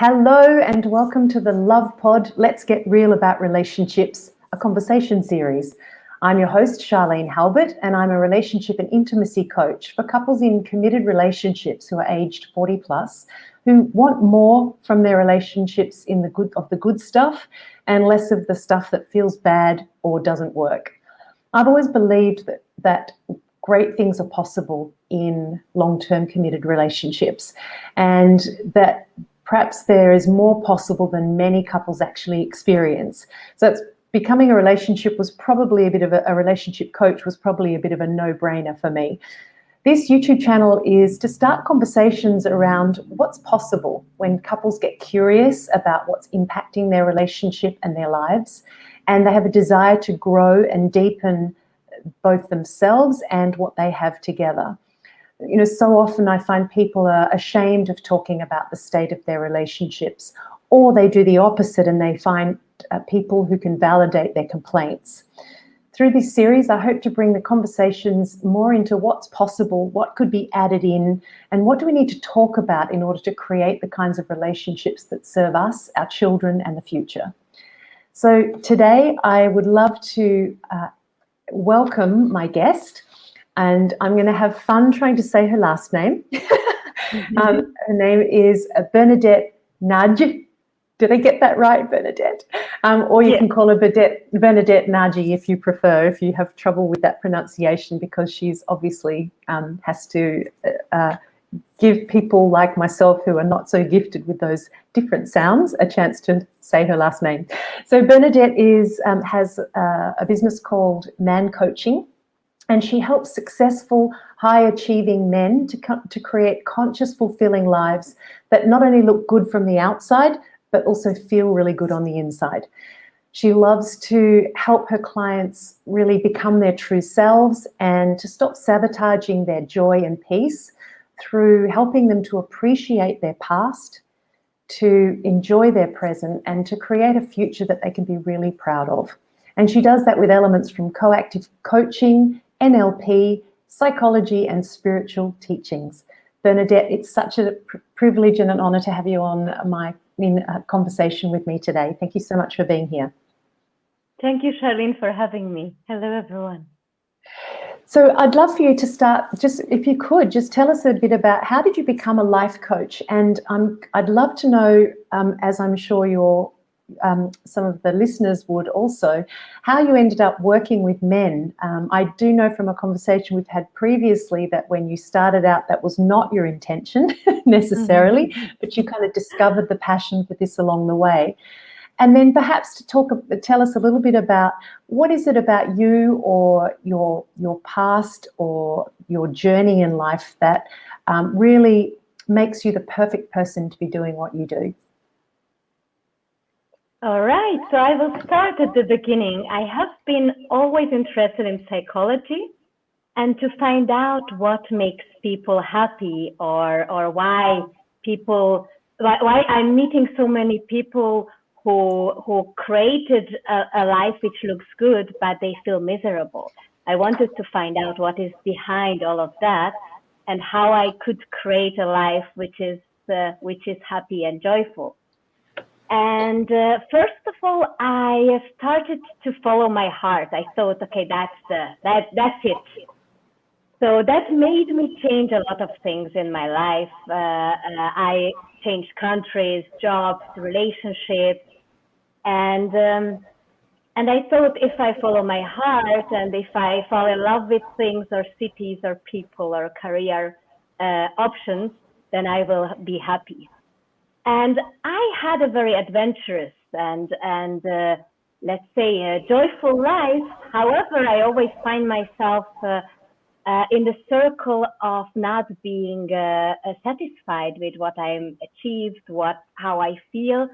Hello and welcome to the Love Pod, Let's Get Real About Relationships, a conversation series. I'm your host, Sharlene Halbert, and I'm a relationship and intimacy coach for couples in committed relationships who are aged 40 plus, who want more from their relationships in the good stuff and less of the stuff that feels bad or doesn't work. I've always believed that great things are possible in long-term committed relationships, and that perhaps there is more possible than many couples actually experience. So it's becoming a relationship was probably a bit of a relationship coach was probably a bit of a no-brainer for me. This YouTube channel is to start conversations around what's possible when couples get curious about what's impacting their relationship and their lives, and they have a desire to grow and deepen both themselves and what they have together. You know, so often I find people are ashamed of talking about the state of their relationships, or they do the opposite and they find people who can validate their complaints. Through this series, I hope to bring the conversations more into what's possible, what could be added in, and what do we need to talk about in order to create the kinds of relationships that serve us, our children, and the future. So today I would love to welcome my guest, and I'm going to have fun trying to say her last name. Her name is Bernadett Nagy. Did I get that right, Bernadett? Or you can call her Bernadett Nagy if you prefer, if you have trouble with that pronunciation, because she's obviously has to give people like myself who are not so gifted with those different sounds a chance to say her last name. So Bernadett has a business called ManCoaching, and she helps successful, high-achieving men to create conscious, fulfilling lives that not only look good from the outside, but also feel really good on the inside. She loves to help her clients really become their true selves and to stop sabotaging their joy and peace through helping them to appreciate their past, to enjoy their present, and to create a future that they can be really proud of. And she does that with elements from coactive coaching, NLP, psychology, and spiritual teachings. Bernadett, it's such a privilege and an honor to have you on in a conversation with me today. Thank you so much for being here. Thank you, Sharlene, for having me. Hello, everyone. So I'd love for you to start, just if you could, just tell us a bit about how did you become a life coach? And I'd love to know, as I'm sure some of the listeners would also, how you ended up working with men. I do know from a conversation we've had previously that when you started out, that was not your intention necessarily, but you kind of discovered the passion for this along the way. And then perhaps to tell us a little bit about what is it about you or your past or your journey in life that really makes you the perfect person to be doing what you do. All right, so I will start at the beginning. I have been always interested in psychology and to find out what makes people happy or why I'm meeting so many people who created a life which looks good, but they feel miserable. I wanted to find out what is behind all of that and how I could create a life which is happy and joyful. And first of all, I started to follow my heart. I thought, okay, that's it. So that made me change a lot of things in my life. I changed countries, jobs, relationships, and I thought if I follow my heart and if I fall in love with things or cities or people or career options, then I will be happy. And I had a very adventurous and let's say a joyful life. However, I always find myself in the circle of not being satisfied with what I'm achieved, how I feel,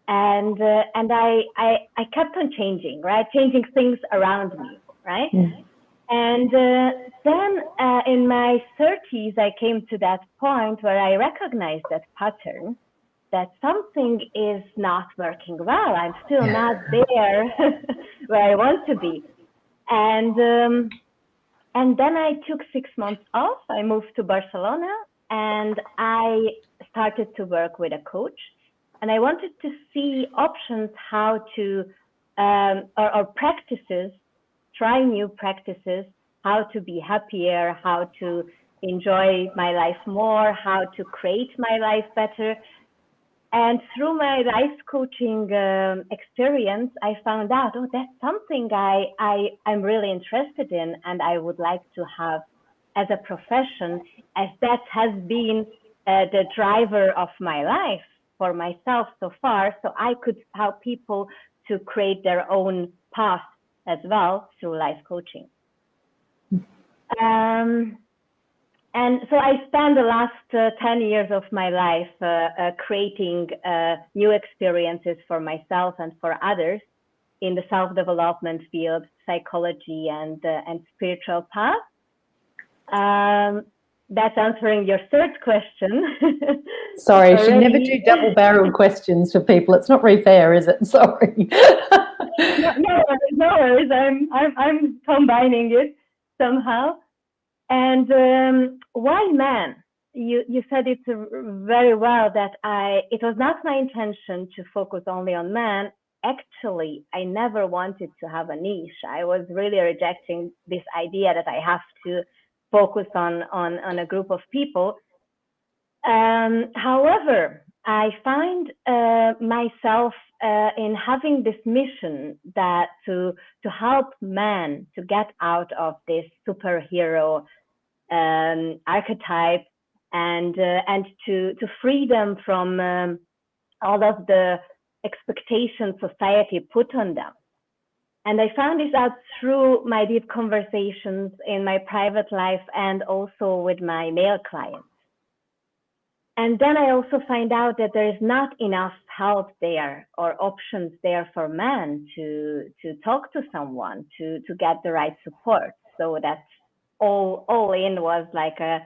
and I kept on changing, right? Changing things around me, right? Mm-hmm. And then in my 30s, I came to that point where I recognized that pattern, that something is not working well. I'm still not there where I want to be. And then I took 6 months off. I moved to Barcelona and I started to work with a coach. And I wanted to see options how to, or practices, try new practices, how to be happier, how to enjoy my life more, how to create my life better. And through my life coaching experience, I found out, oh, that's something I'm really interested in and I would like to have as a profession, as that has been the driver of my life for myself so far. So I could help people to create their own path as well through life coaching. And so I spent the last 10 years of my life creating new experiences for myself and for others in the self-development field, psychology and spiritual path. That's answering your third question. Sorry, she never do double-barreled questions for people. It's not very fair, is it? Sorry. No worries. I'm combining it somehow. And why man? You said it very well that it was not my intention to focus only on men. Actually, I never wanted to have a niche. I was really rejecting this idea that I have to focus on a group of people. However, I find myself in having this mission that to help men to get out of this superhero archetype and to free them from all of the expectations society put on them. And I found this out through my deep conversations in my private life and also with my male clients. And then I also find out that there is not enough help there or options there for men to talk to someone, to get the right support. So that's all in was like a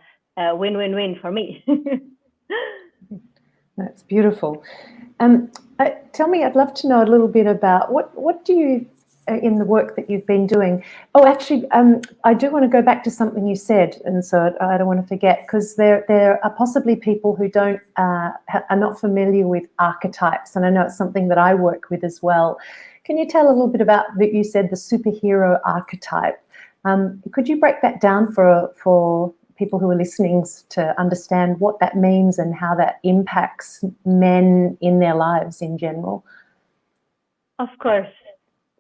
win-win-win for me. That's beautiful. Tell me, I'd love to know a little bit about what do you, in the work that you've been doing. Oh, actually, I do want to go back to something you said, and so I don't want to forget, because there are possibly people who don't are not familiar with archetypes, and I know it's something that I work with as well. Can you tell a little bit about that? You said the superhero archetype. Could you break that down for people who are listening to understand what that means and how that impacts men in their lives in general? Of course.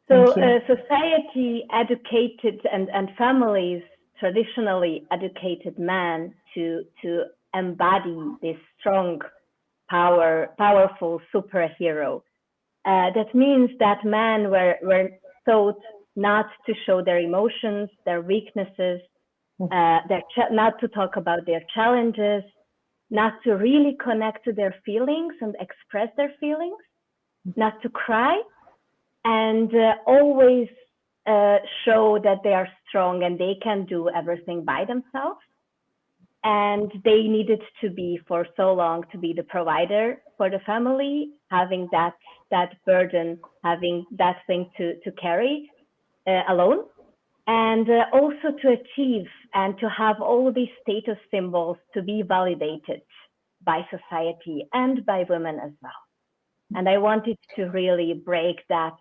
So society educated and families traditionally educated men to embody this strong, powerful superhero. That means that men were taught not to show their emotions, their weaknesses, not to talk about their challenges, not to really connect to their feelings and express their feelings, not to cry, and always show that they are strong and they can do everything by themselves. And they needed to be for so long to be the provider for the family, having that burden, having that thing to carry alone. And also to achieve and to have all these status symbols to be validated by society and by women as well. And I wanted to really break that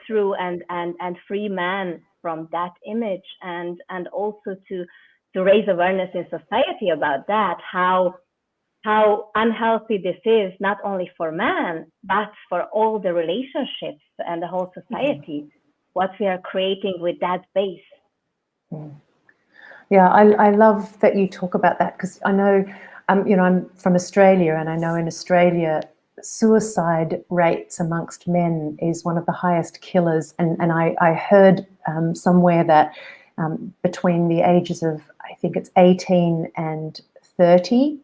through and free men from that image, and also to raise awareness in society about that, how unhealthy this is, not only for men, but for all the relationships and the whole society. What we are creating with that base. Yeah, I love that you talk about that, because I know, I'm from Australia, and I know in Australia, suicide rates amongst men is one of the highest killers. And I heard somewhere that between the ages of, I think it's 18 and 30,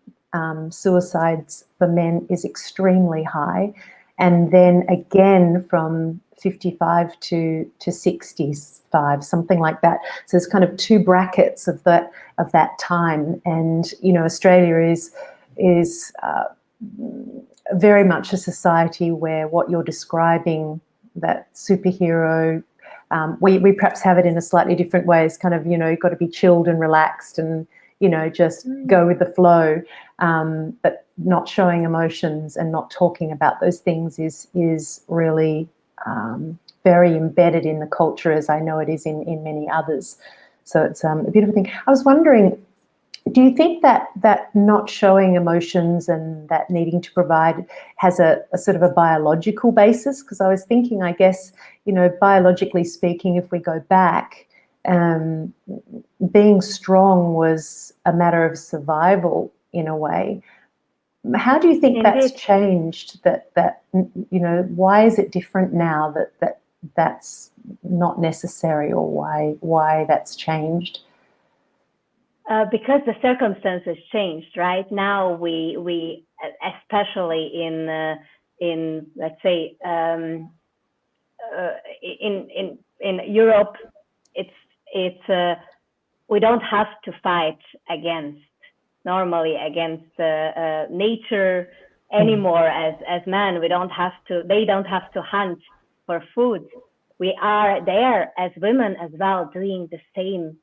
suicides for men is extremely high. And then again from 55 to 65, something like that. So there's kind of two brackets of that time. And Australia is very much a society where what you're describing, that superhero, we perhaps have it in a slightly different way. It's kind of you've got to be chilled and relaxed and just go with the flow. But not showing emotions and not talking about those things is really very embedded in the culture, as I know it is in many others. So it's a beautiful thing. I was wondering, do you think that not showing emotions and that needing to provide has a sort of a biological basis? Because I was thinking, I guess, biologically speaking, if we go back, being strong was a matter of survival in a way. How do you think that's changed? That why is it different now that's not necessary, or why that's changed? Because the circumstances changed, right? Now we especially in let's say in Europe, it's we don't have to fight normally against nature anymore as men. They don't have to hunt for food. We are there as women as well, doing the same,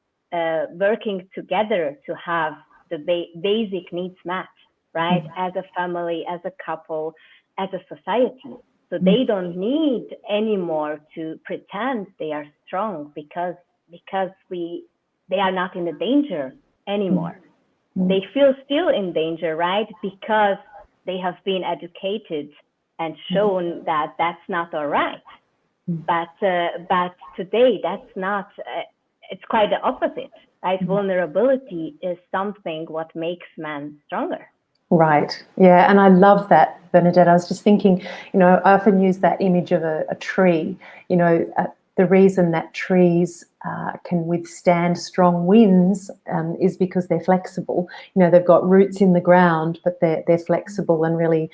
working together to have the basic needs met, right? As a family, as a couple, as a society. So they don't need anymore to pretend they are strong because they are not in the danger anymore. They feel still in danger, right? Because they have been educated and shown that that's not all right. But today that's not. It's quite the opposite, right? Vulnerability is something what makes men stronger. Right. Yeah, and I love that, Bernadette. I was just thinking, I often use that image of a tree. The reason that trees can withstand strong winds is because they're flexible. They've got roots in the ground, but they're flexible, and really,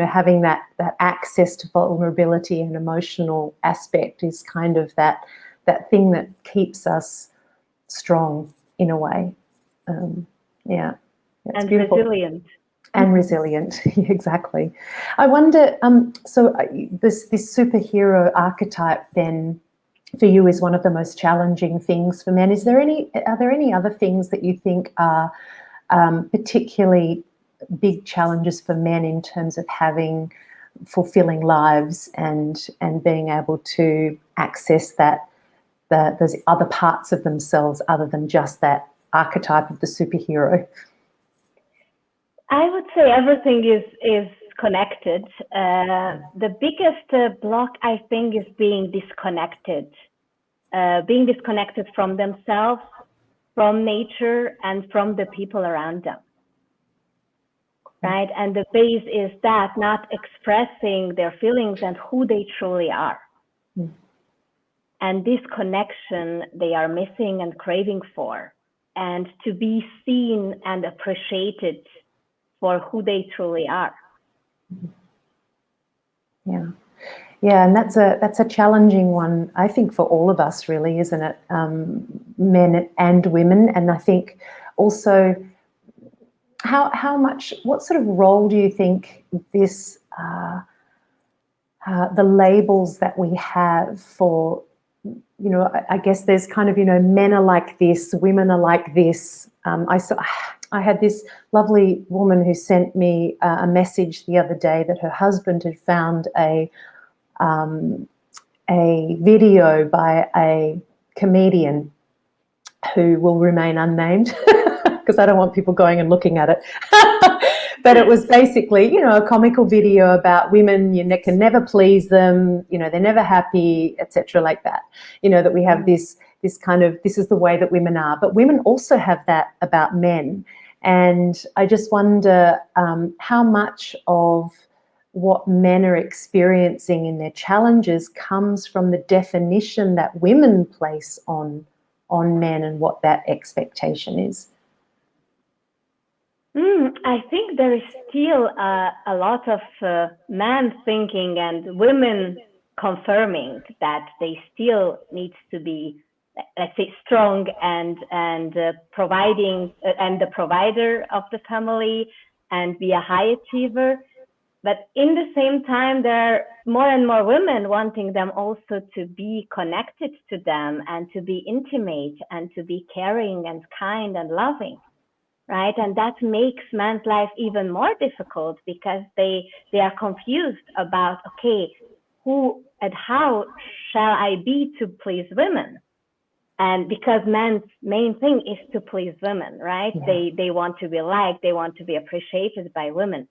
having that access to vulnerability and emotional aspect is kind of that thing that keeps us strong in a way. Yeah. It's and beautiful. Resilient. And resilient, exactly. I wonder, so this superhero archetype then for you is one of the most challenging things for men. Are there any other things that you think are particularly big challenges for men in terms of having fulfilling lives and being able to access those other parts of themselves other than just that archetype of the superhero? I would say everything is connected. The biggest block, I think, is being disconnected from themselves, from nature, and from the people around them. Right? And the base is that not expressing their feelings and who they truly are. And this connection they are missing and craving for, and to be seen and appreciated for who they truly are. Yeah, and that's a challenging one, I think, for all of us, really, isn't it? Men and women, and I think also what sort of role do you think this the labels that we have for, I guess there's kind of, men are like this, women are like this. I had this lovely woman who sent me a message the other day that her husband had found a video by a comedian who will remain unnamed because I don't want people going and looking at it. But it was basically, a comical video about women. You can never please them. They're never happy, etc., like that. That we have this kind of, this is the way that women are. But women also have that about men. And I just wonder how much of what men are experiencing in their challenges comes from the definition that women place on men and what that expectation is. I think there is still a lot of men thinking and women confirming that they still need to be, let's say, strong and providing and the provider of the family and be a high achiever. But in the same time, there are more and more women wanting them also to be connected to them and to be intimate and to be caring and kind and loving. right? And that makes man's life even more difficult because they are confused about, okay, who and how shall I be to please women? And because men's main thing is to please women, right? Yeah. They want to be liked, they want to be appreciated by women.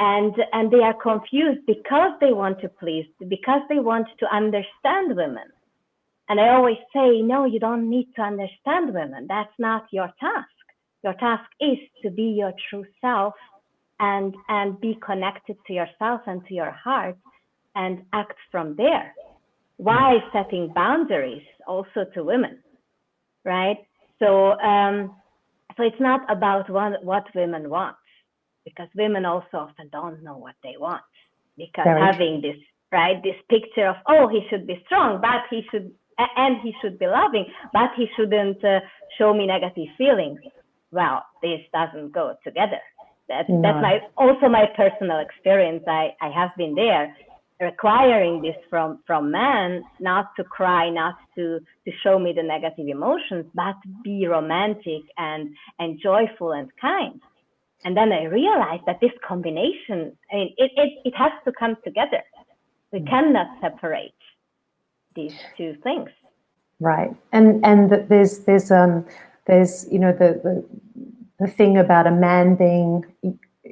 And they are confused because they want to please, because they want to understand women. And I always say, no, you don't need to understand women. That's not your task. Your task is to be your true self and be connected to yourself and to your heart and act from there, while setting boundaries also to women, right? So so it's not about what women want, because women also often don't know what they want, because Very having this, right, this picture of, oh, he should be strong, but he should be loving, but he shouldn't show me negative feelings. Well, this doesn't go together. That's my personal experience. I have been there, requiring this from men, not to cry, not to show me the negative emotions, but be romantic and joyful and kind. And then I realized that this combination, I mean, it has to come together. We cannot separate these two things. Right. And that there's you know, the thing about a man being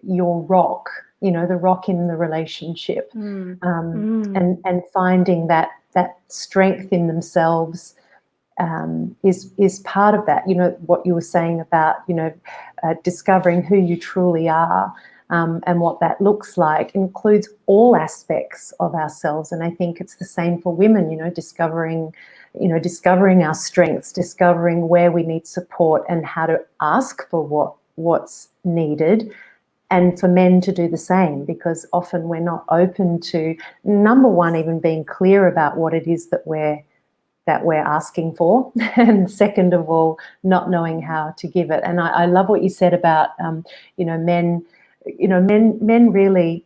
your rock, you know, the rock in the relationship, and finding that strength in themselves is part of that. You know, what you were saying about, you know, discovering who you truly are, and what that looks like includes all aspects of ourselves. And I think it's the same for women, you know, discovering our strengths, discovering where we need support and how to ask for what's needed, and for men to do the same, because often we're not open to, number one, even being clear about what it is that we're asking for, and second of all, not knowing how to give it. And I love what you said about men really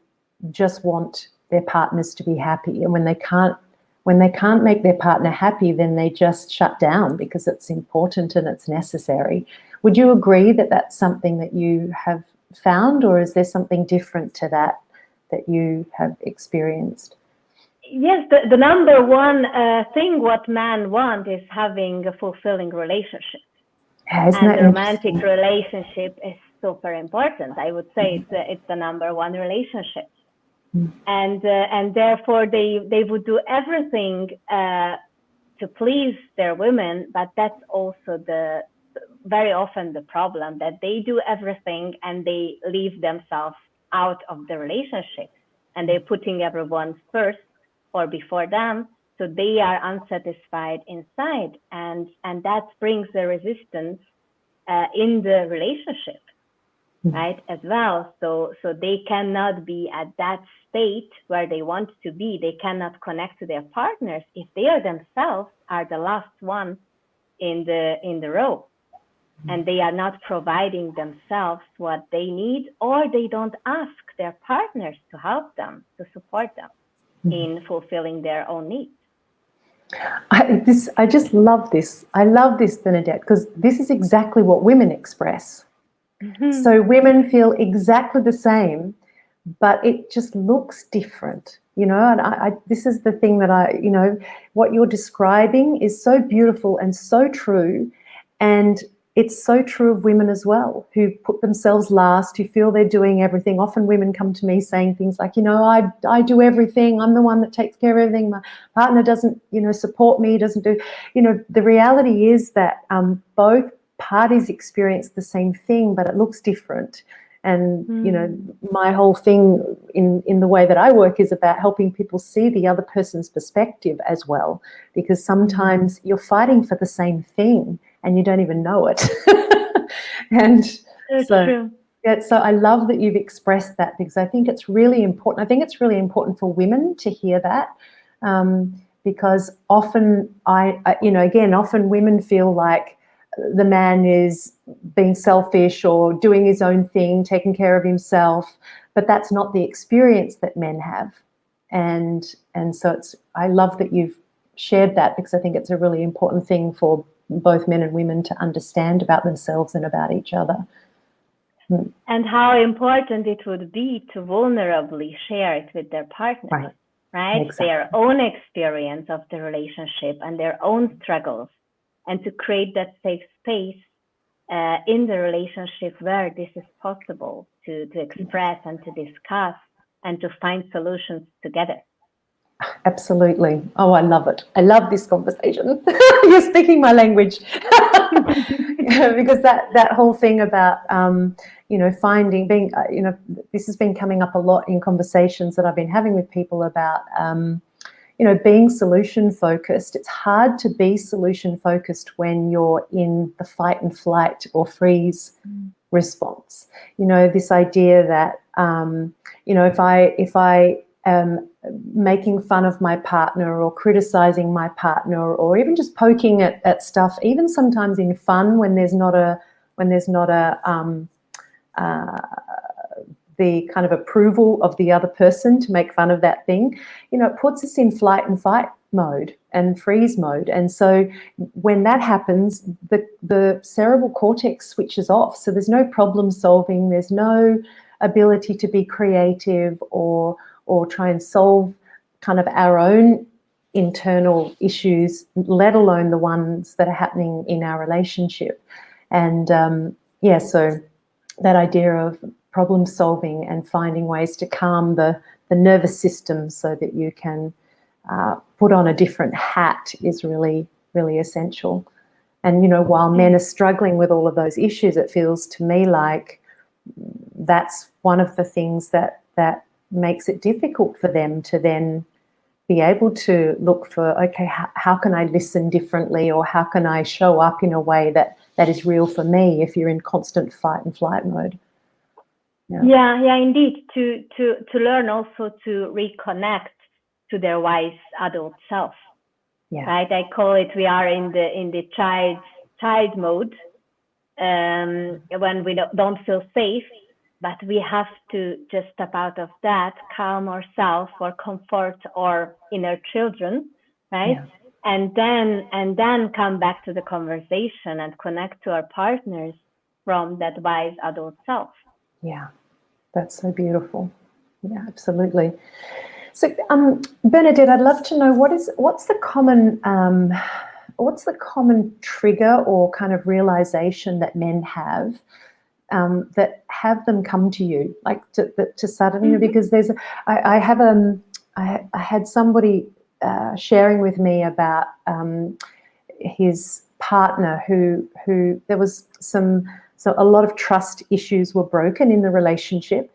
just want their partners to be happy, and when they can't make their partner happy, then they just shut down because it's important and it's necessary. Would you agree that that's something that you have found, or is there something different to that you have experienced? Yes, the number one thing what men want is having a fulfilling relationship. Yeah, and the romantic relationship is super important. I would say it's the number one relationship. And therefore they would do everything to please their women, but that's also very often the problem, that they do everything and they leave themselves out of the relationship, and they're putting everyone first or before them, so they are unsatisfied inside, and that brings the resistance in the relationship, right, as well. So they cannot be at that state where they want to be. They cannot connect to their partners if they are themselves are the last one in the row, and they are not providing themselves what they need, or they don't ask their partners to help them, to support them in fulfilling their own needs. I just love this. I love this, Bernadett, because this is exactly what women express. So women feel exactly the same, but it just looks different, you know. And this is the thing that what you're describing is so beautiful and so true, and it's so true of women as well, who put themselves last, who feel they're doing everything. Often women come to me saying things like, I do everything. I'm the one that takes care of everything. My partner doesn't, support me, doesn't do, the reality is that both parties experience the same thing, but it looks different. And, my whole thing in the way that I work is about helping people see the other person's perspective as well, because sometimes you're fighting for the same thing and you don't even know it. And That's true. Yeah, so I love that you've expressed that, because I think it's really important. I think it's really important for women to hear that, because often often women feel like the man is being selfish or doing his own thing, taking care of himself, but that's not the experience that men have. And so I love that you've shared that, because I think it's a really important thing for both men and women to understand about themselves and about each other. and how important it would be to vulnerably share it with their partner, right? Exactly. Their own experience of the relationship and their own struggles, and to create that safe space in the relationship where this is possible to express and to discuss and to find solutions together. Absolutely. Oh, I love it. I love this conversation. You're speaking my language. Because that whole thing about, this has been coming up a lot in conversations that I've been having with people about, being solution focused. It's hard to be solution focused when you're in the fight and flight or freeze response. This idea that, if I am making fun of my partner or criticizing my partner or even just poking at stuff, even sometimes in fun when there's not a the kind of approval of the other person to make fun of that thing, it puts us in flight and fight mode and freeze mode. And so when that happens, the cerebral cortex switches off. So there's no problem solving, there's no ability to be creative or try and solve kind of our own internal issues, let alone the ones that are happening in our relationship. And so that idea of problem solving and finding ways to calm the nervous system so that you can put on a different hat is really, really essential. And, while men are struggling with all of those issues, it feels to me like that's one of the things that makes it difficult for them to then be able to look for, okay, how can I listen differently, or how can I show up in a way that is real for me if you're in constant fight and flight mode. Yeah, indeed. To learn also to reconnect to their wise adult self. Yeah. Right. I call it, we are in the child mode when we don't feel safe, but we have to just step out of that, calm ourselves or comfort our inner children, right? Yeah. And then come back to the conversation and connect to our partners from that wise adult self. Yeah, that's so beautiful. Yeah, absolutely. So, Bernadett, I'd love to know what's the common trigger or kind of realization that men have that have them come to you, like to suddenly, because I had somebody sharing with me about his partner who there was a lot of trust issues were broken in the relationship,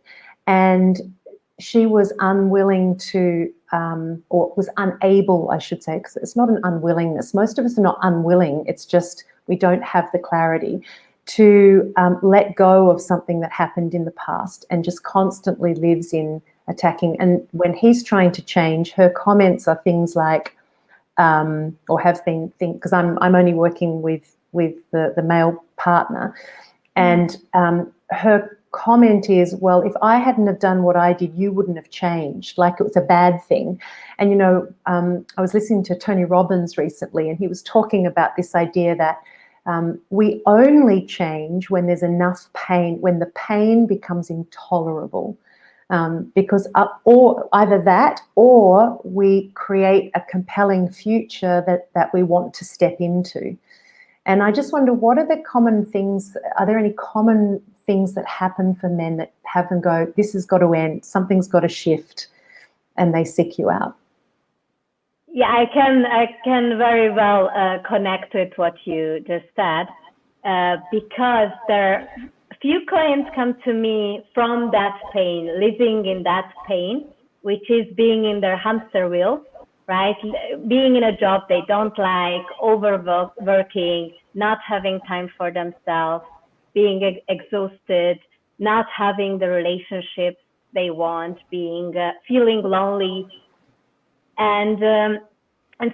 and she was unwilling to, or was unable, I should say, because it's not an unwillingness. Most of us are not unwilling. It's just we don't have the clarity to let go of something that happened in the past, and just constantly lives in attacking. And when he's trying to change, her comments are things like, or have been, because I'm only working with the male partner, and her comment is, well, if I hadn't have done what I did, you wouldn't have changed, like it was a bad thing. And I was listening to Tony Robbins recently, and he was talking about this idea that we only change when there's enough pain, when the pain becomes intolerable, because or either that, or we create a compelling future that we want to step into. And I just wonder, what are the common things? Are there any common things that happen for men that have them go, this has got to end, something's got to shift, and they seek you out? Yeah, I can very well connect with what you just said, because there a few clients come to me from that pain, living in that pain, which is being in their hamster wheel, right? Being in a job they don't like, overworking, not having time for themselves, being exhausted, not having the relationships they want, feeling lonely. And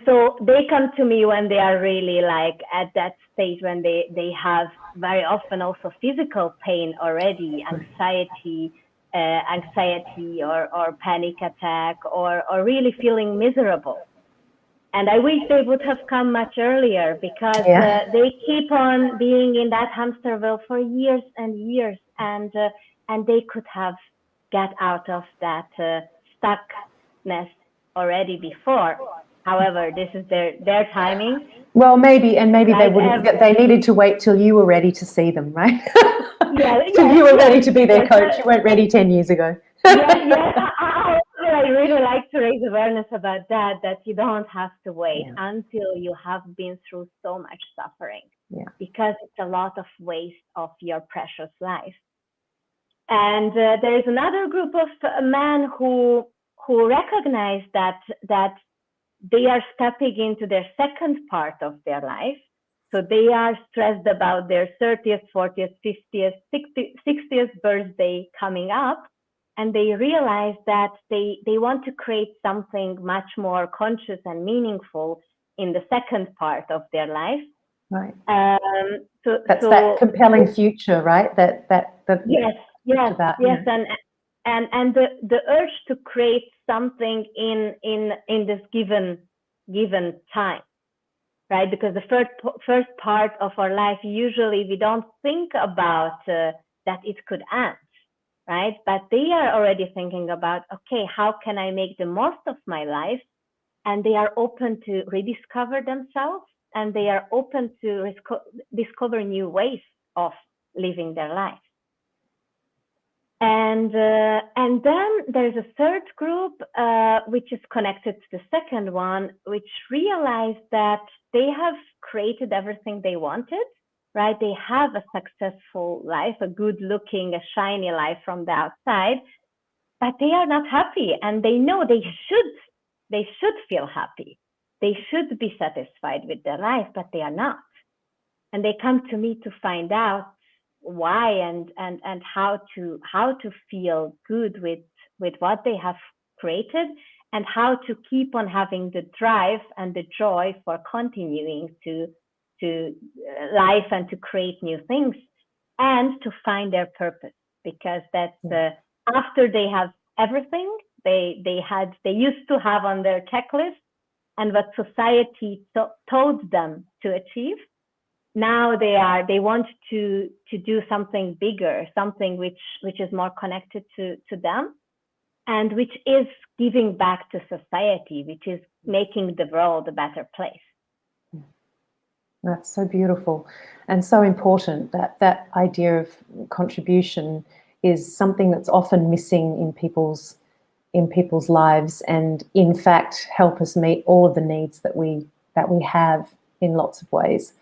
so they come to me when they are really like at that stage, when they have very often also physical pain already, anxiety or panic attack, or really feeling miserable. And I wish they would have come much earlier, because they keep on being in that hamster wheel for years and years and they could have get out of that stuckness already before. However, this is their timing. Well, maybe Like they needed to wait till you were ready to see them, right? Yeah, Till you were ready to be their yes, coach. You weren't ready 10 years ago. I really like to raise awareness about that you don't have to wait until you have been through so much suffering, because it's a lot of waste of your precious life. And there is another group of men who recognize that they are stepping into their second part of their life. So they are stressed about their 30th, 40th, 50th, 60th birthday coming up. And they realize that they want to create something much more conscious and meaningful in the second part of their life. Right. So that compelling future, right? Yes. And the urge to create something in this given time, right? Because the first part of our life, usually we don't think about that it could end, right? But they are already thinking about, okay, how can I make the most of my life? And they are open to rediscover themselves, and they are open to discover new ways of living their life. And then there's a third group, which is connected to the second one, which realized that they have created everything they wanted, right? They have a successful life, a good looking, a shiny life from the outside, but they are not happy, and they know they should feel happy. They should be satisfied with their life, but they are not. And they come to me to find out why and how to feel good with what they have created, and how to keep on having the drive and the joy for continuing to life and to create new things, and to find their purpose. Because that's after they have everything they used to have on their checklist, and what society told them to achieve, now they want to do something bigger, something which is more connected to them, and which is giving back to society, which is making the world a better place. That's so beautiful and so important. That idea of contribution is something that's often missing in people's lives, and in fact help us meet all of the needs that we have in lots of ways.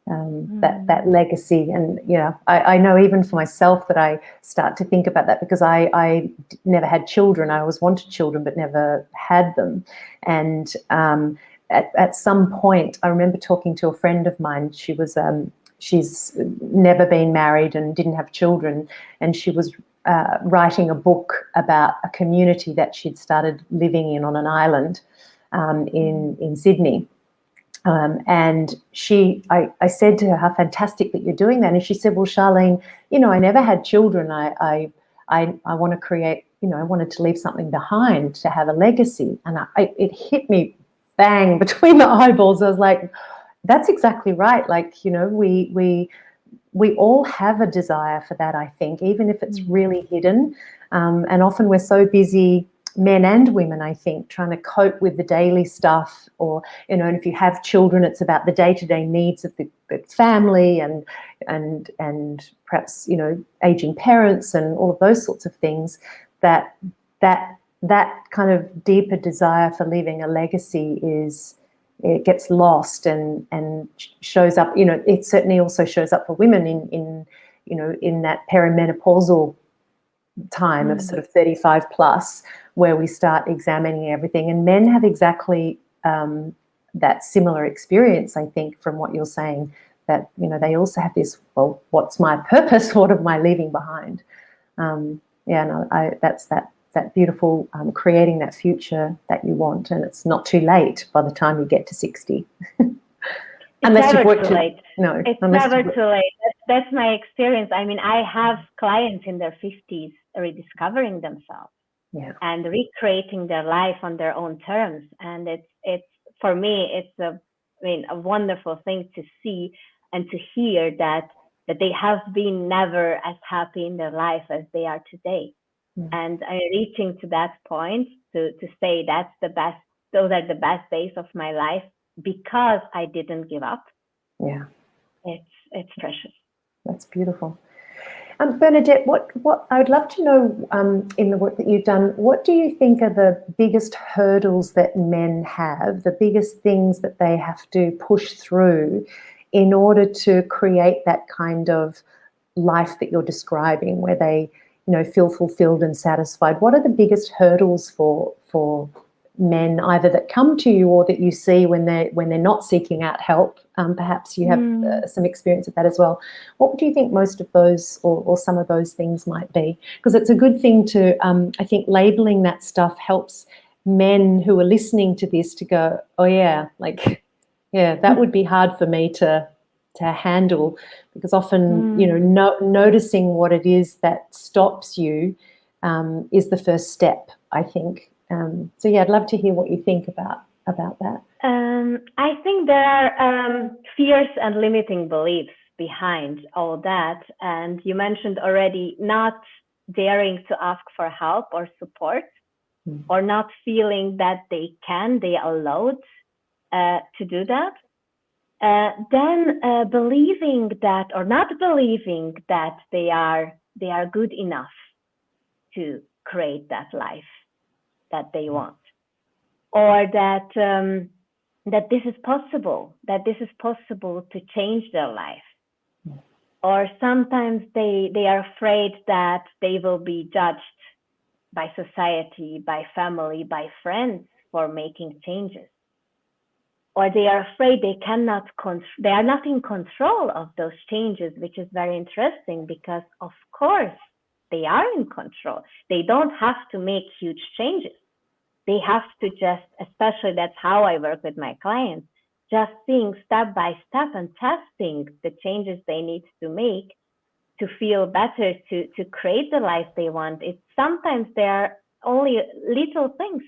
That legacy, and I know even for myself that I start to think about that, because I never had children. I always wanted children but never had them, and at some point I remember talking to a friend of mine. She was she's never been married and didn't have children, and she was writing a book about a community that she'd started living in on an island in Sydney. And I said to her, how fantastic that you're doing that. And she said, well, Sharlene, I never had children. I want to create, I wanted to leave something behind, to have a legacy. And it hit me bang between the eyeballs. I was like, that's exactly right. Like, we all have a desire for that, I think, even if it's really hidden. And often we're so busy, men and women, I think, trying to cope with the daily stuff, or and if you have children, it's about the day-to-day needs of the family and perhaps aging parents and all of those sorts of things. That kind of deeper desire for leaving a legacy it gets lost and shows up. It certainly also shows up for women in that perimenopausal time of sort of 35 plus, where we start examining everything. And men have exactly that similar experience, I think, from what you're saying, that they also have this, well, what's my purpose? What am I leaving behind? That's that beautiful creating that future that you want, and it's not too late by the time you get to 60. Unless you've worked too late. No, it's never too late. That's my experience. I mean, I have clients in their 50s rediscovering themselves and recreating their life on their own terms. And it's for me, it's a wonderful thing to see and to hear that that they have been never as happy in their life as they are today. And I'm reaching to that point to say that's the best, those are the best days of my life because I didn't give up. Yeah. It's precious. That's beautiful. Bernadett, what I would love to know in the work that you've done, what do you think are the biggest hurdles that men have, the biggest things that they have to push through in order to create that kind of life that you're describing, where they, feel fulfilled and satisfied? What are the biggest hurdles for men, either that come to you or that you see when they're not seeking out help? Perhaps you have some experience of that as well. What do you think most of those or some of those things might be? Because it's a good thing to, I think labeling that stuff helps men who are listening to this to go, oh yeah, that would be hard for me to handle, because often, noticing what it is that stops you is the first step, I think. So yeah, I'd love to hear what you think about that. I think there are fears and limiting beliefs behind all that. And you mentioned already not daring to ask for help or support, or not feeling that they are allowed to do that. Then believing that, or not believing that they are good enough to create that life that they want, or that that this is possible to change their life. Or sometimes they are afraid that they will be judged by society, by family, by friends for making changes. Or they are afraid they are not in control of those changes, which is very interesting, because of course they are in control. They don't have to make huge changes. They have to just, especially that's how I work with my clients, just seeing step by step and testing the changes they need to make to feel better, to create the life they want. It's sometimes they are only little things.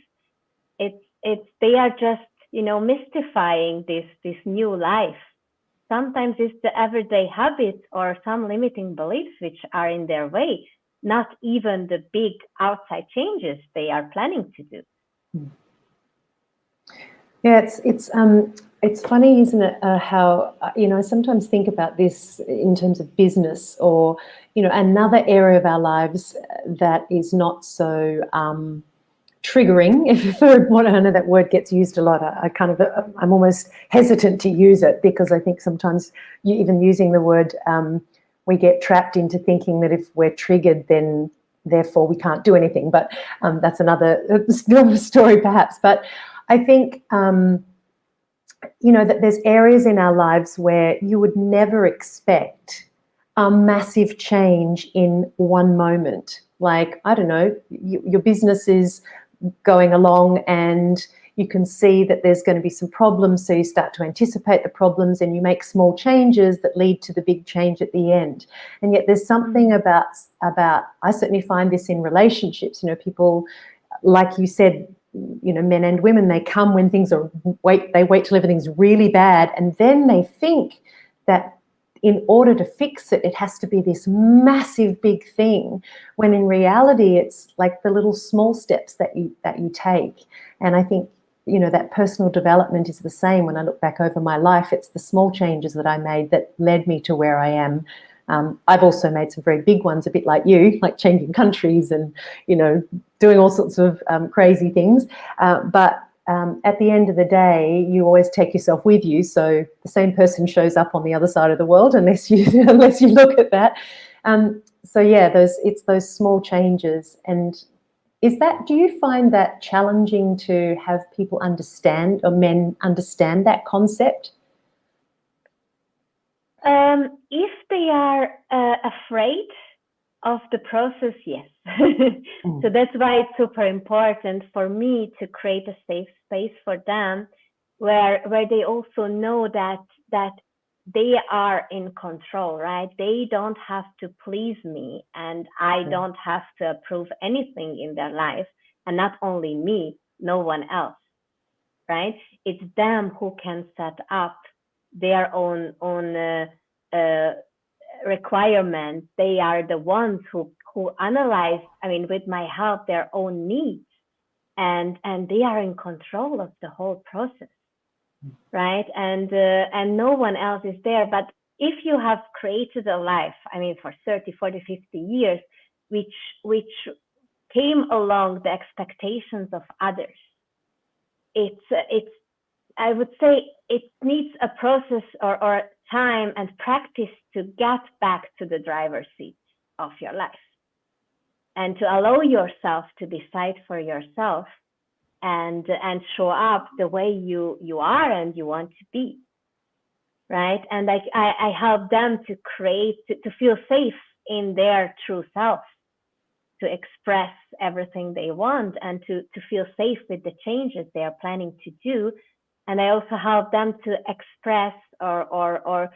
They are just, mystifying this new life. Sometimes it's the everyday habits or some limiting beliefs which are in their way, not even the big outside changes they are planning to do. Yeah, it's funny, isn't it? How I sometimes think about this in terms of business, or another area of our lives that is not so triggering. I know that word gets used a lot. I'm almost hesitant to use it, because I think sometimes even using the word, we get trapped into thinking that if we're triggered, then therefore we can't do anything. But that's another story, perhaps. But I think that there's areas in our lives where you would never expect a massive change in one moment. Like, I don't know, your business is going along and you can see that there's going to be some problems, so you start to anticipate the problems and you make small changes that lead to the big change at the end. And yet there's something about I certainly find this in relationships, people, like you said, men and women, they come when things are they wait till everything's really bad, and then they think that in order to fix it, it has to be this massive big thing, when in reality it's like the little small steps that you take. And I think that personal development is the same. When I look back over my life, it's the small changes that I made that led me to where I am. I've also made some very big ones, a bit like you, like changing countries and doing all sorts of crazy things, but at the end of the day, you always take yourself with you. So the same person shows up on the other side of the world, unless you look at that. So yeah, it's those small changes. And do you find that challenging to have people understand, or men understand, that concept? If they are afraid of the process, yes. So that's why it's super important for me to create a safe space for them, where they also know that they are in control, right? They don't have to please me, and I don't have to approve anything in their life, and not only me, no one else, right? It's them who can set up their own requirements. They are the ones who analyze, I mean, with my help, their own needs, and they are in control of the whole process, right? And no one else is there. But if you have created a life, I mean, for 30, 40, 50 years, which came along the expectations of others, it's I would say it needs a process or time and practice to get back to the driver's seat of your life, and to allow yourself to decide for yourself, and show up the way you are and you want to be, right? And I help them to create, to feel safe in their true self, to express everything they want, and to feel safe with the changes they are planning to do. And I also help them to express or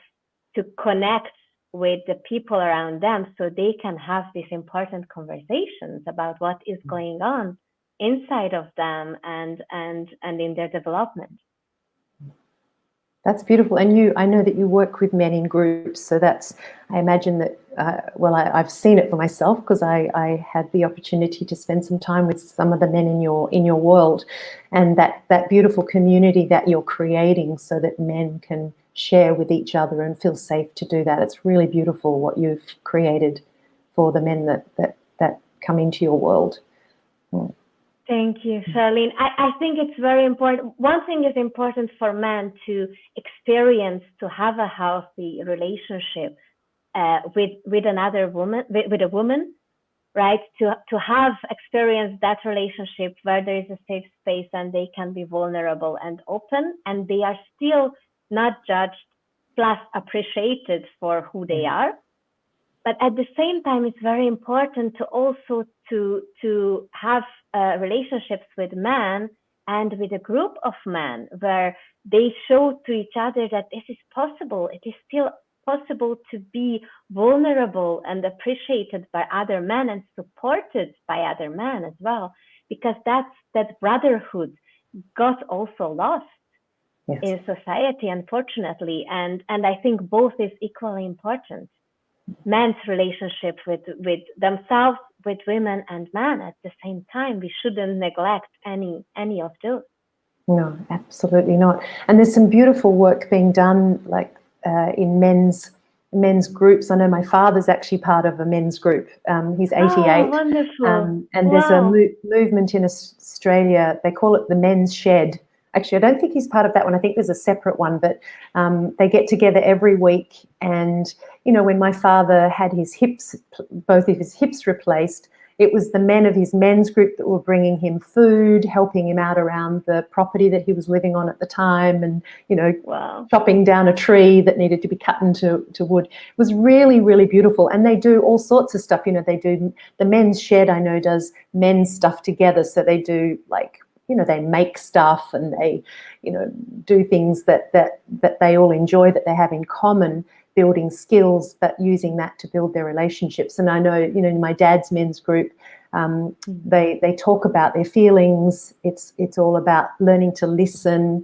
to connect with the people around them, so they can have these important conversations about what is going on inside of them and in their development. That's beautiful. And I know that you work with men in groups, so I imagine that, I've seen it for myself, because I had the opportunity to spend some time with some of the men in your world, and that beautiful community that you're creating so that men can share with each other and feel safe to do that. It's really beautiful what you've created for the men that come into your world. Thank you, Sharlene. I think it's very important. One thing is important for men to experience, to have a healthy relationship with another woman, with a woman, right? To have experienced that relationship where there is a safe space and they can be vulnerable and open, and they are still not judged, plus appreciated for who they are. But at the same time, it's very important to also to have relationships with men and with a group of men where they show to each other that this is possible. It is still possible to be vulnerable and appreciated by other men and supported by other men as well, because that brotherhood got also lost. Yes. In society, unfortunately, and I think both is equally important. Men's relationship with themselves, with women and men at the same time. We shouldn't neglect any of those. No, absolutely not. And there's some beautiful work being done, like in men's groups. I know my father's actually part of a men's group. He's 88. Oh, wonderful. And there's a movement in Australia. They call it the Men's Shed. Actually, I don't think he's part of that one. I think there's a separate one, but they get together every week. And, when my father had both of his hips replaced, it was the men of his men's group that were bringing him food, helping him out around the property that he was living on at the time, and, chopping down a tree that needed to be cut into wood. It was really, really beautiful. And they do all sorts of stuff. They do, the Men's Shed, I know, does men's stuff together. So they do, like, they make stuff, and they, do things that they all enjoy, that they have in common, building skills, but using that to build their relationships. And I know, in my dad's men's group, they talk about their feelings. It's all about learning to listen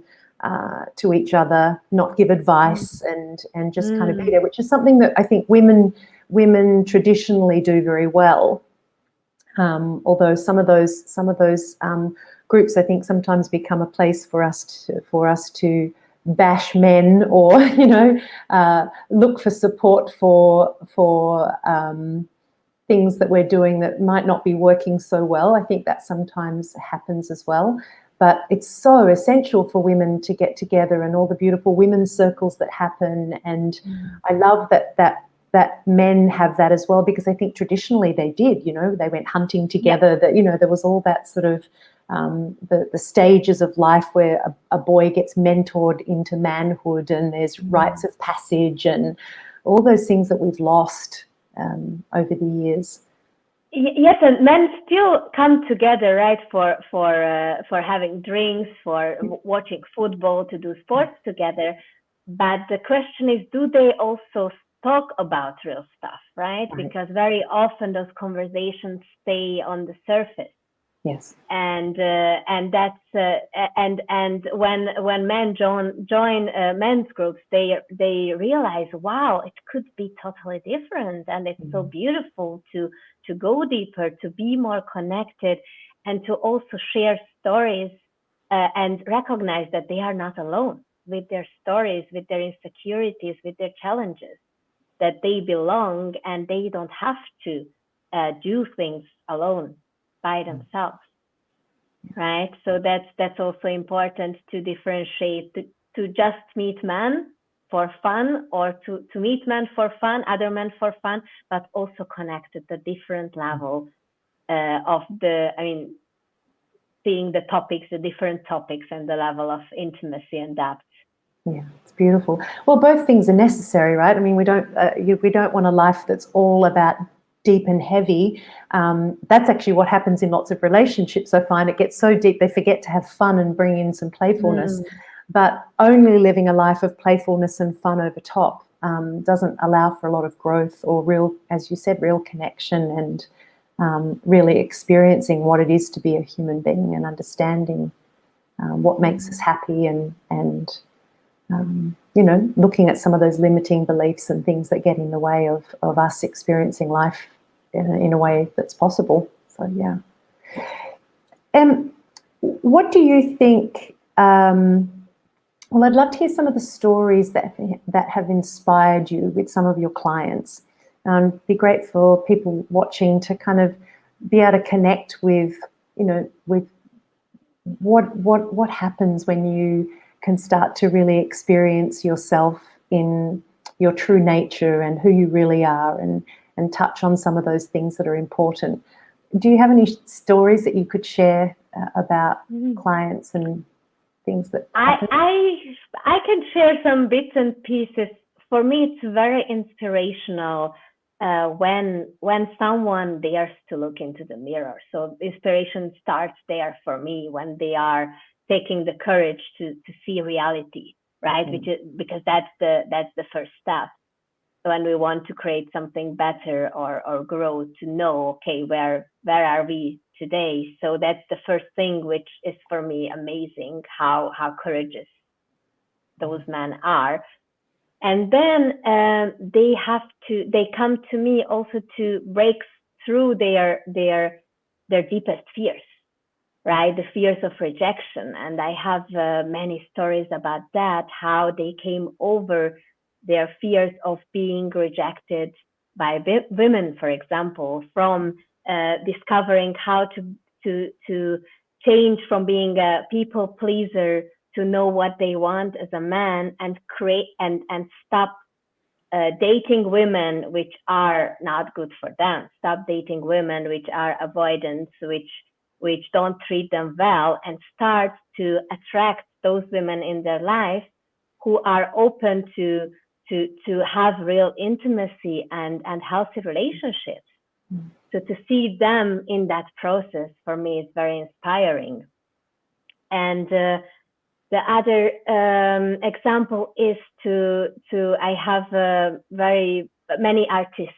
to each other, not give advice, and just kind of be there, which is something that I think women traditionally do very well. Although some of those groups, I think, sometimes become a place for us to bash men, or look for support for things that we're doing that might not be working so well. I think that sometimes happens as well. But it's so essential for women to get together, and all the beautiful women's circles that happen. And I love that men have that as well, because I think traditionally they did. They went hunting together. That there was all that sort of the stages of life where a boy gets mentored into manhood, and there's rites of passage and all those things that we've lost over the years. Yes, and men still come together, right, for having drinks, for watching football, to do sports together. But the question is, do they also talk about real stuff, right? Because very often those conversations stay on the surface. Yes. And that's and when men join men's groups, they realize, wow, it could be totally different, and it's so beautiful to go deeper, to be more connected, and to also share stories and recognize that they are not alone with their stories, with their insecurities, with their challenges, that they belong and they don't have to do things alone by themselves. Right, so that's also important to differentiate, to just meet men for fun, or to meet men for fun, other men for fun, but also connect at the different level of seeing the topics, the different topics, and the level of intimacy and depth. Yeah, it's beautiful. Well, both things are necessary, right? I mean, we don't want a life that's all about deep and heavy. That's actually what happens in lots of relationships. I find it gets so deep they forget to have fun and bring in some playfulness. But only living a life of playfulness and fun over top doesn't allow for a lot of growth or real, as you said, real connection, and really experiencing what it is to be a human being and understanding what makes us happy, and looking at some of those limiting beliefs and things that get in the way of us experiencing life in a way that's possible. So, yeah. What do you think? Well, I'd love to hear some of the stories that have inspired you with some of your clients. It'd be great for people watching to kind of be able to connect with, with what happens when you can start to really experience yourself in your true nature and who you really are, and touch on some of those things that are important. Do you have any stories that you could share about clients and things that happen? I can share some bits and pieces. For me, it's very inspirational when someone dares to look into the mirror. So inspiration starts there for me, when they are taking the courage to see reality, right? Because that's the first step. When we want to create something better or grow, to know, okay, where are we today? So that's the first thing, which is for me amazing, how courageous those men are. And then they come to me also to break through their deepest fears, right? The fears of rejection. And I have many stories about that, how they came over their fears of being rejected by women, for example, from discovering how to change from being a people pleaser to know what they want as a man, and create and stop dating women which are not good for them. Stop dating women which are avoidance, which don't treat them well, and start to attract those women in their life who are open to have real intimacy and healthy relationships. So to see them in that process, for me, is very inspiring. And the other example is I have very many artists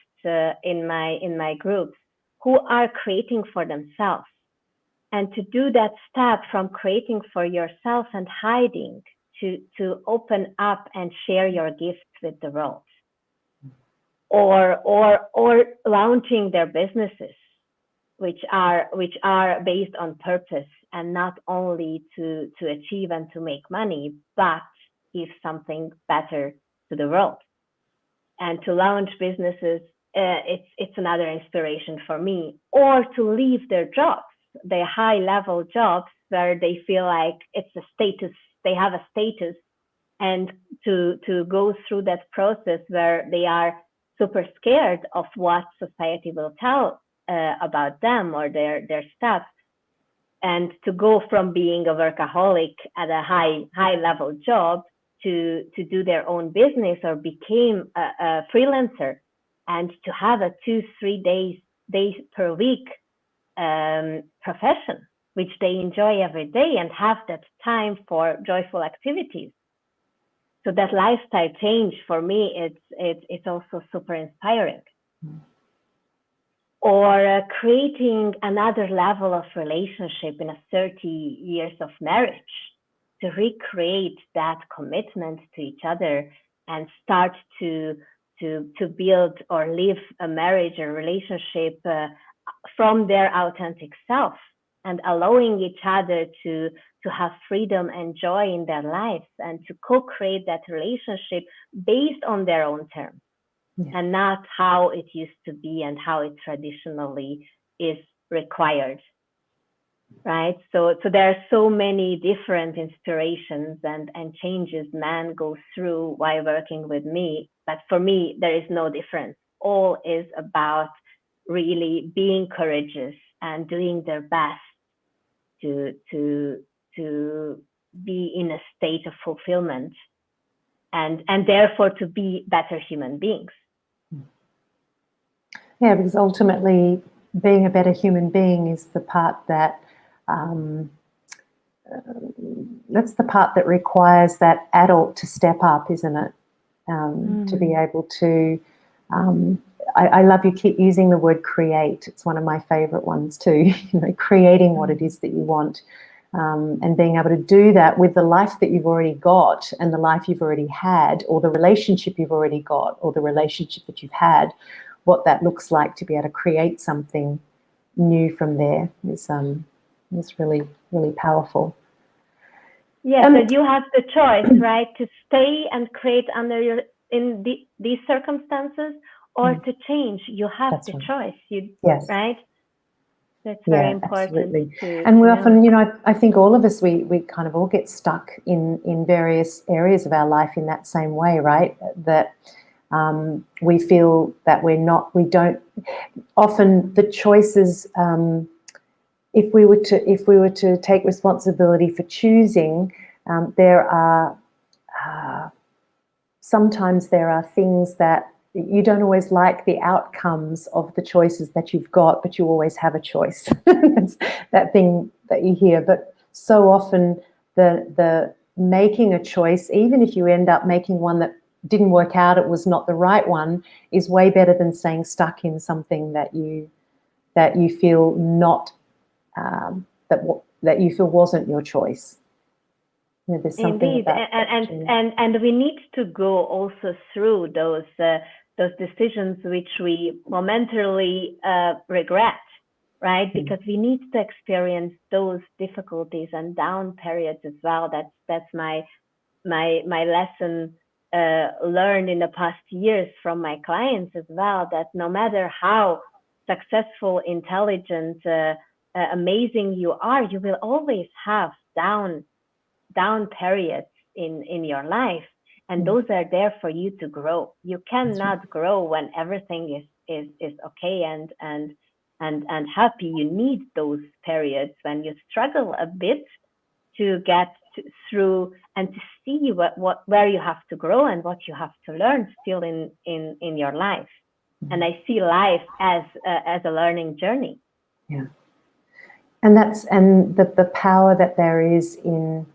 in my groups who are creating for themselves. And to do that step from creating for yourself and hiding to open up and share your gifts with the world, or launching their businesses, which are based on purpose, and not only to achieve and to make money, but give something better to the world. And to launch businesses, it's another inspiration for me. Or to leave their jobs, their high level jobs, where they feel like it's a status, they have a status, and to go through that process where they are super scared of what society will tell about them or their stuff, and to go from being a workaholic at a high level job to do their own business, or became a freelancer, and to have a 2-3 days per week profession, which they enjoy every day, and have that time for joyful activities. So that lifestyle change, for me, it's also super inspiring. or creating another level of relationship in a 30 years of marriage, to recreate that commitment to each other and start to build or live a marriage or relationship from their authentic self, and allowing each other to have freedom and joy in their lives, and to co-create that relationship based on their own terms, and not how it used to be and how it traditionally is required. Right? So there are so many different inspirations and changes man goes through while working with me. But for me, there is no difference. All is about really being courageous and doing their best to be in a state of fulfillment, and therefore to be better human beings. Yeah, because ultimately being a better human being is the part that that's the part that requires that adult to step up, isn't it? To be able to, I love you keep using the word create. It's one of my favorite ones too, creating what it is that you want, and being able to do that with the life that you've already got and the life you've already had, or the relationship you've already got, or the relationship that you've had, what that looks like to be able to create something new from there is really, really powerful. Yes, so you have the choice, right, to stay and create in these circumstances, or to change. You have That's the right. choice. Yes. Right? That's very important. Absolutely. And we often, I think all of us, we kind of all get stuck in various areas of our life in that same way, right? That we feel that we don't, often the choices, if we were to take responsibility for choosing, sometimes there are things that you don't always like the outcomes of the choices that you've got, but you always have a choice. It's that thing that you hear. But so often the making a choice, even if you end up making one that didn't work out, it was not the right one, is way better than staying stuck in something that you feel not that you feel wasn't your choice. There's something Indeed, about and we need to go also through those decisions which we momentarily regret, right? Because we need to experience those difficulties and down periods as well. That's my lesson learned in the past years from my clients as well. That no matter how successful, intelligent, amazing you are, you will always have down periods in your life, and those are there for you to grow. You cannot grow when everything is okay and happy. You need those periods when you struggle a bit to get through and to see where you have to grow and what you have to learn still in your life. And I see life as a learning journey. Yeah, and the power that there is in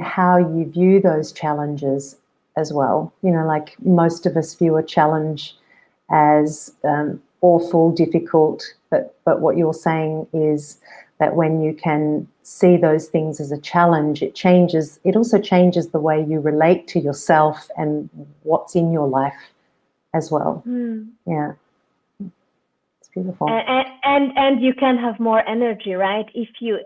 how you view those challenges as well. Like most of us view a challenge as awful, difficult, but what you're saying is that when you can see those things as a challenge, it also changes the way you relate to yourself and what's in your life as well. Yeah. It's beautiful. And you can have more energy, right? If you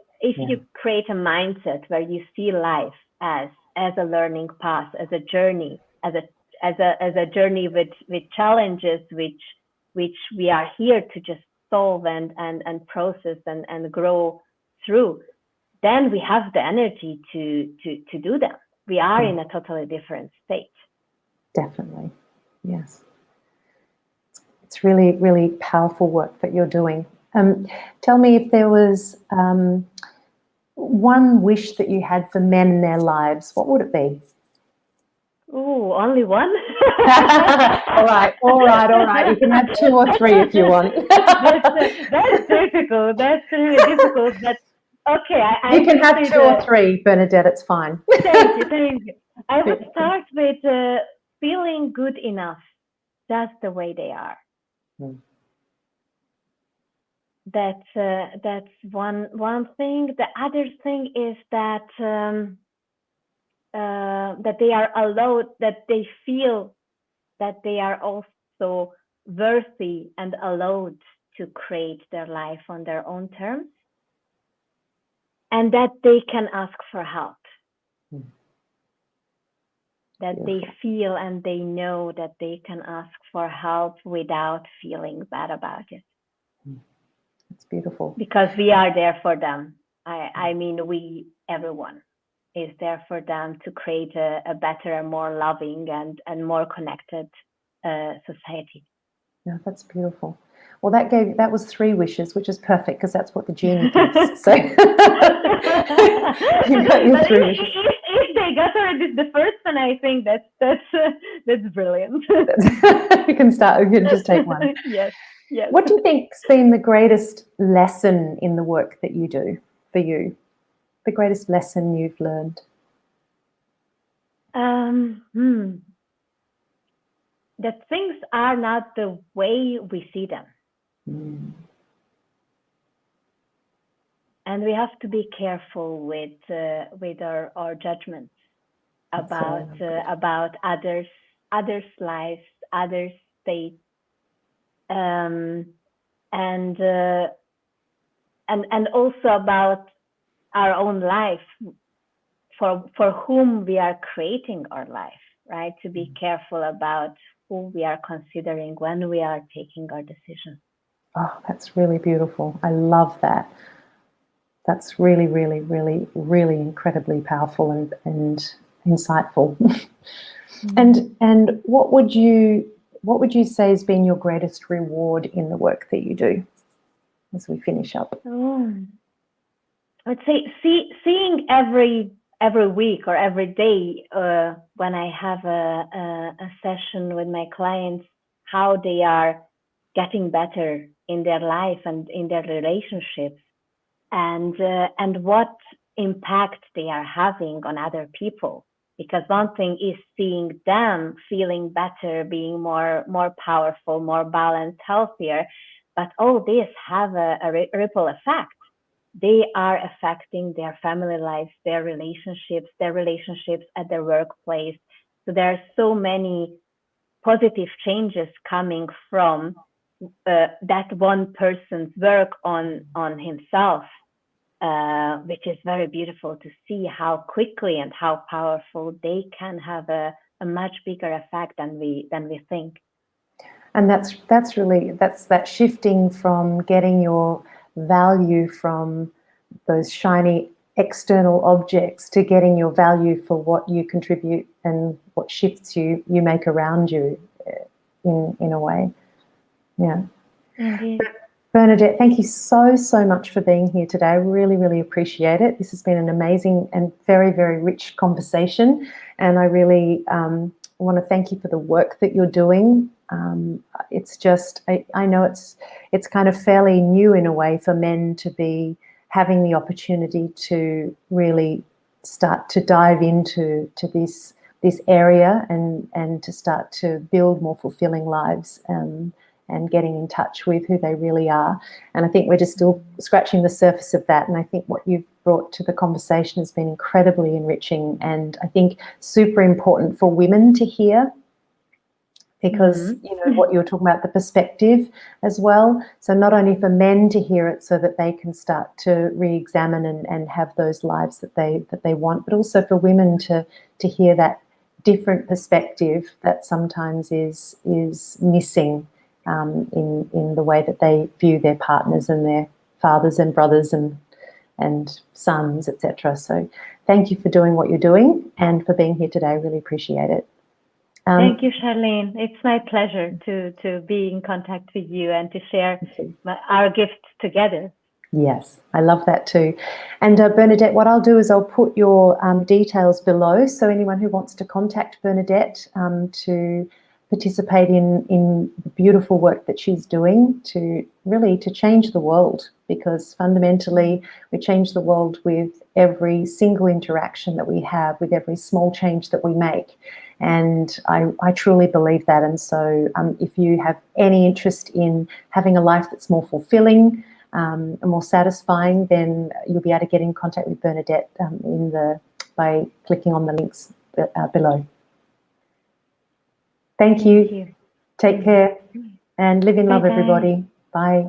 create a mindset where you see life as a learning path, as a journey, as a journey with challenges which we are here to just solve and process and grow through, then we have the energy to do that. We are in a totally different state. Definitely. Yes. It's really, really powerful work that you're doing. Tell me, if there was one wish that you had for men in their lives, what would it be? Oh, only one? All right. You can have 2 or 3 if you want. That's difficult. That's really difficult. But okay, you can have 2 or 3, Bernadett. It's fine. Thank you. I would start with feeling good enough, just the way they are. that's one thing. The other thing is that that they are allowed, that they feel that they are also worthy and allowed to create their life on their own terms, and that they can ask for help. That they feel and they know that they can ask for help without feeling bad about it. It's beautiful. Because we are there for them. I mean, everyone is there for them to create a better and more loving and more connected society. Yeah, that's beautiful. Well, that was 3 wishes, which is perfect because that's what the genie gives. So you got your 3 wishes. If they got already the first one, I think that's brilliant. You can start. You can just take one. Yes. Yes. What do you think's been the greatest lesson in the work that you do for you? The greatest lesson you've learned? That things are not the way we see them. And we have to be careful with our judgments about others' lives, others' states, and also about our own life, for whom we are creating our life, right? To be careful about who we are considering when we are taking our decisions. Oh, that's really beautiful. I love that. That's really, really, really, really incredibly powerful and insightful. And what would you say has been your greatest reward in the work that you do as we finish up? I'd say seeing every week or every day when I have a session with my clients, how they are getting better in their life and in their relationships, and what impact they are having on other people. Because one thing is seeing them feeling better, being more powerful, more balanced, healthier, but all this have a ripple effect. They are affecting their family lives, their relationships at their workplace. So there are so many positive changes coming from that one person's work on himself, which is very beautiful to see how quickly and how powerful they can have a much bigger effect than we think. And that's that shifting from getting your value from those shiny external objects to getting your value for what you contribute and what shifts you make around you in a way. Yeah. Indeed. Bernadett, thank you so much for being here today. I really, really appreciate it. This has been an amazing and very, very rich conversation, and I really want to thank you for the work that you're doing. It's just, I know it's kind of fairly new in a way for men to be having the opportunity to really start to dive into this area and to start to build more fulfilling lives and getting in touch with who they really are. And I think we're just still scratching the surface of that. And I think what you've brought to the conversation has been incredibly enriching, and I think super important for women to hear, because you know what you were talking about, the perspective as well. So not only for men to hear it so that they can start to re-examine and have those lives that they want, but also for women to hear that different perspective that sometimes is missing in the way that they view their partners and their fathers and brothers and sons, etc. So thank you for doing what you're doing and for being here today. I really appreciate it. Thank you, Sharlene. It's my pleasure to be in contact with you and to share our gifts together. Yes, I love that too. And Bernadett, what I'll do is I'll put your details below, so anyone who wants to contact Bernadett to participate in the beautiful work that she's doing to change the world, because fundamentally we change the world with every single interaction that we have, with every small change that we make. And I truly believe that. And so if you have any interest in having a life that's more fulfilling, and more satisfying, then you'll be able to get in contact with Bernadett by clicking on the links below. Thank you. Take care and live in love, everybody. Bye.